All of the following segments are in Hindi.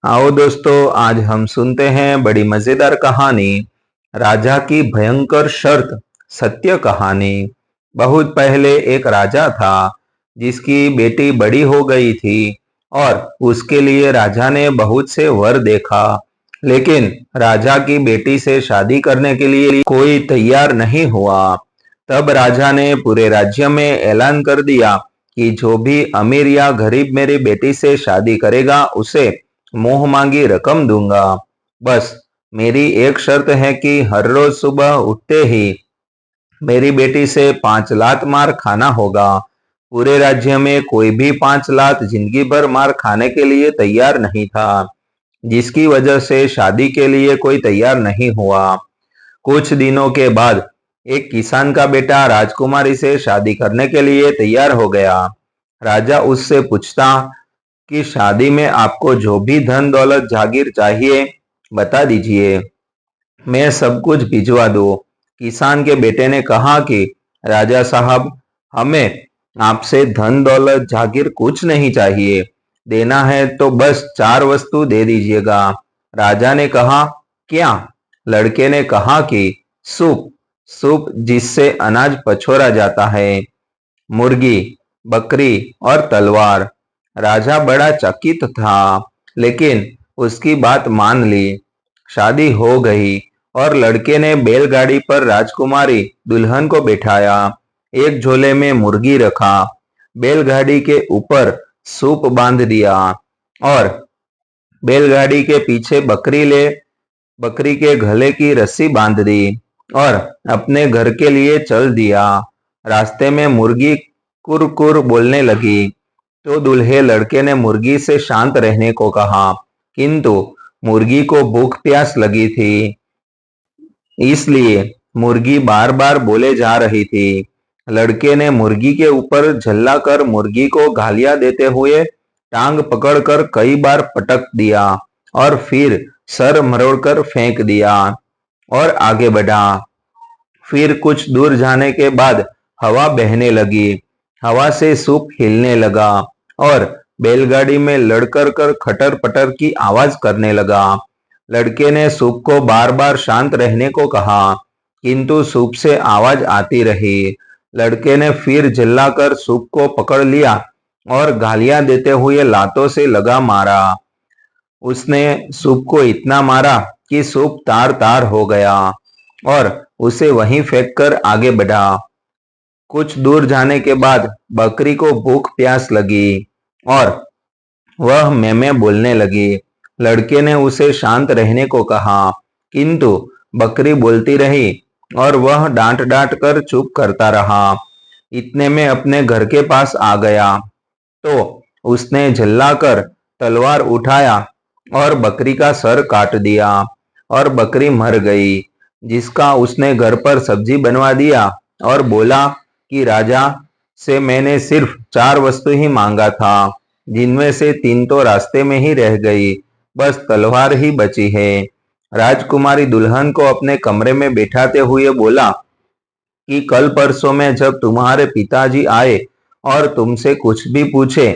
आओ दोस्तों, आज हम सुनते हैं बड़ी मजेदार कहानी राजा की भयंकर शर्त। सत्य कहानी। बहुत पहले एक राजा था जिसकी बेटी बड़ी हो गई थी और उसके लिए राजा ने बहुत से वर देखा। लेकिन राजा की बेटी से शादी करने के लिए कोई तैयार नहीं हुआ। तब राजा ने पूरे राज्य में ऐलान कर दिया कि जो भी अमीर या गरीब मेरी बेटी से शादी करेगा उसे मुंह मांगी रकम दूंगा। बस मेरी एक शर्त है कि हर रोज सुबह उठते ही मेरी बेटी से 5 लात मार खाना होगा। पूरे राज्य में कोई भी 5 लात जिंदगी भर मार खाने के लिए तैयार नहीं था, जिसकी वजह से शादी के लिए कोई तैयार नहीं हुआ। कुछ दिनों के बाद एक किसान का बेटा राजकुमारी से शादी करने के लिए तैयार हो गया। राजा उससे पूछता कि शादी में आपको जो भी धन दौलत जागीर चाहिए बता दीजिए, मैं सब कुछ भिजवा दूं। किसान के बेटे ने कहा कि राजा साहब, हमें आपसे धन दौलत जागीर कुछ नहीं चाहिए, देना है तो बस 4 वस्तु दे दीजिएगा। राजा ने कहा, क्या? लड़के ने कहा कि सूप, सूप जिससे अनाज पछोरा जाता है, मुर्गी, बकरी और तलवार। राजा बड़ा चकित था, लेकिन उसकी बात मान ली। शादी हो गई और लड़के ने बैलगाड़ी पर राजकुमारी दुल्हन को बिठाया। एक झोले में मुर्गी रखा, बैलगाड़ी के ऊपर सूप बांध दिया और बैलगाड़ी के पीछे बकरी के गले की रस्सी बांध दी और अपने घर के लिए चल दिया। रास्ते में मुर्गी कुर कुर बोलने लगी तो दूल्हे लड़के ने मुर्गी से शांत रहने को कहा, किंतु मुर्गी को भूख प्यास लगी थी, इसलिए मुर्गी बार बार बोले जा रही थी। लड़के ने मुर्गी के ऊपर झल्ला कर मुर्गी को गालियां देते हुए टांग पकड़कर कई बार पटक दिया और फिर सर मरोड़कर फेंक दिया और आगे बढ़ा। फिर कुछ दूर जाने के बाद हवा बहने लगी, हवा से सूप हिलने लगा और बैलगाड़ी में लड़कर कर खटर पटर की आवाज करने लगा। लड़के ने सूप को बार बार शांत रहने को कहा, किंतु सूप से आवाज आती रही। लड़के ने फिर चिल्लाकर सूप को पकड़ लिया और गालियां देते हुए लातों से लगा मारा। उसने सूप को इतना मारा कि सूप तार तार हो गया और उसे वहीं फेंककर आगे बढ़ा। कुछ दूर जाने के बाद बकरी को भूख प्यास लगी और वह मैं बोलने लगी। लड़के ने उसे शांत रहने को कहा, किंतु बकरी बोलती रही और वह डांट डांट कर चुप करता रहा। इतने में अपने घर के पास आ गया तो उसने झल्लाकर तलवार उठाया और बकरी का सर काट दिया और बकरी मर गई, जिसका उसने घर पर सब्जी बनवा दिया और बोला कि राजा से मैंने सिर्फ 4 वस्तु ही मांगा था, जिनमें से 3 तो रास्ते में ही रह गई, बस तलवार ही बची है। राजकुमारी दुल्हन को अपने कमरे में बैठाते हुए बोला कि कल परसों में जब तुम्हारे पिताजी आए और तुमसे कुछ भी पूछे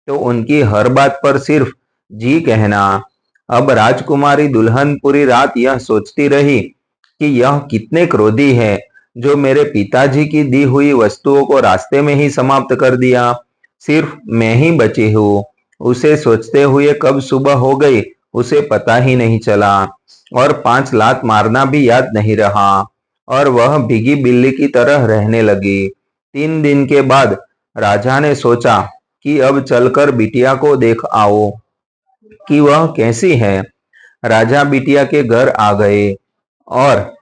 तो उनकी हर बात पर सिर्फ जी कहना। अब राजकुमारी दुल्हन पूरी रात यह सोचती रही कि यह कितने क्रोधी है, जो मेरे पिताजी की दी हुई वस्तुओं को रास्ते में ही समाप्त कर दिया। सिर्फ मैं ही बची हूँ। उसे सोचते हुए कब सुबह हो गई उसे पता ही नहीं चला और 5 लात मारना भी याद नहीं रहा और वह भीगी बिल्ली की तरह रहने लगी। 3 दिन के बाद राजा ने सोचा कि अब चलकर बिटिया को देख आओ कि वह कैसी है। राजा बिटिया के घर आ गए और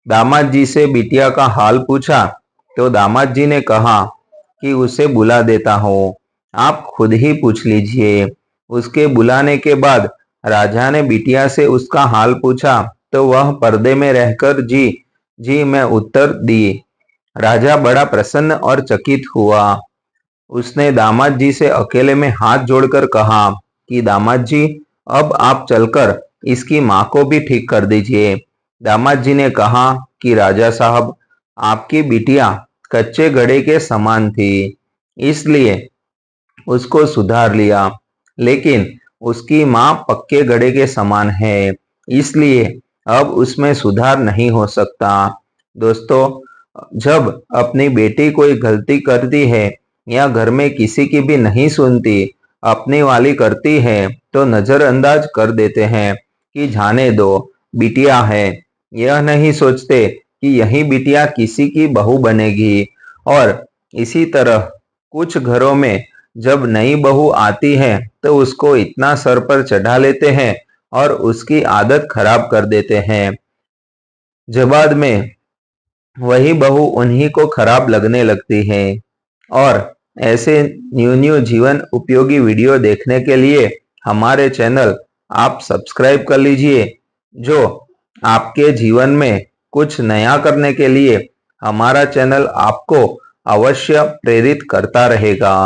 दामाद जी से बिटिया का हाल पूछा तो दामाद जी ने कहा कि उसे बुला देता हूँ, आप खुद ही पूछ लीजिए। उसके बुलाने के बाद राजा ने बिटिया से उसका हाल पूछा तो वह पर्दे में रहकर जी जी मैं उत्तर दी। राजा बड़ा प्रसन्न और चकित हुआ। उसने दामाद जी से अकेले में हाथ जोड़कर कहा कि दामाद जी, अब आप चलकर इसकी माँ को भी ठीक कर दीजिए। दामाद जी ने कहा कि राजा साहब, आपकी बिटिया कच्चे घड़े के समान थी, इसलिए उसको सुधार लिया, लेकिन उसकी माँ पक्के घड़े के समान है, इसलिए अब उसमें सुधार नहीं हो सकता। दोस्तों, जब अपनी बेटी कोई गलती करती है या घर में किसी की भी नहीं सुनती, अपनी वाली करती है, तो नजरअंदाज कर देते हैं कि जाने दो, बिटिया है। यह नहीं सोचते कि यही बिटिया किसी की बहू बनेगी। और इसी तरह कुछ घरों में जब नई बहू आती है तो उसको इतना सर पर चढ़ा लेते हैं और उसकी आदत खराब कर देते हैं। जवाब में वही बहू उन्हीं को खराब लगने लगती है। और ऐसे न्यू न्यू जीवन उपयोगी वीडियो देखने के लिए हमारे चैनल आप सब्सक्राइब कर लीजिए, जो आपके जीवन में कुछ नया करने के लिए हमारा चैनल आपको अवश्य प्रेरित करता रहेगा।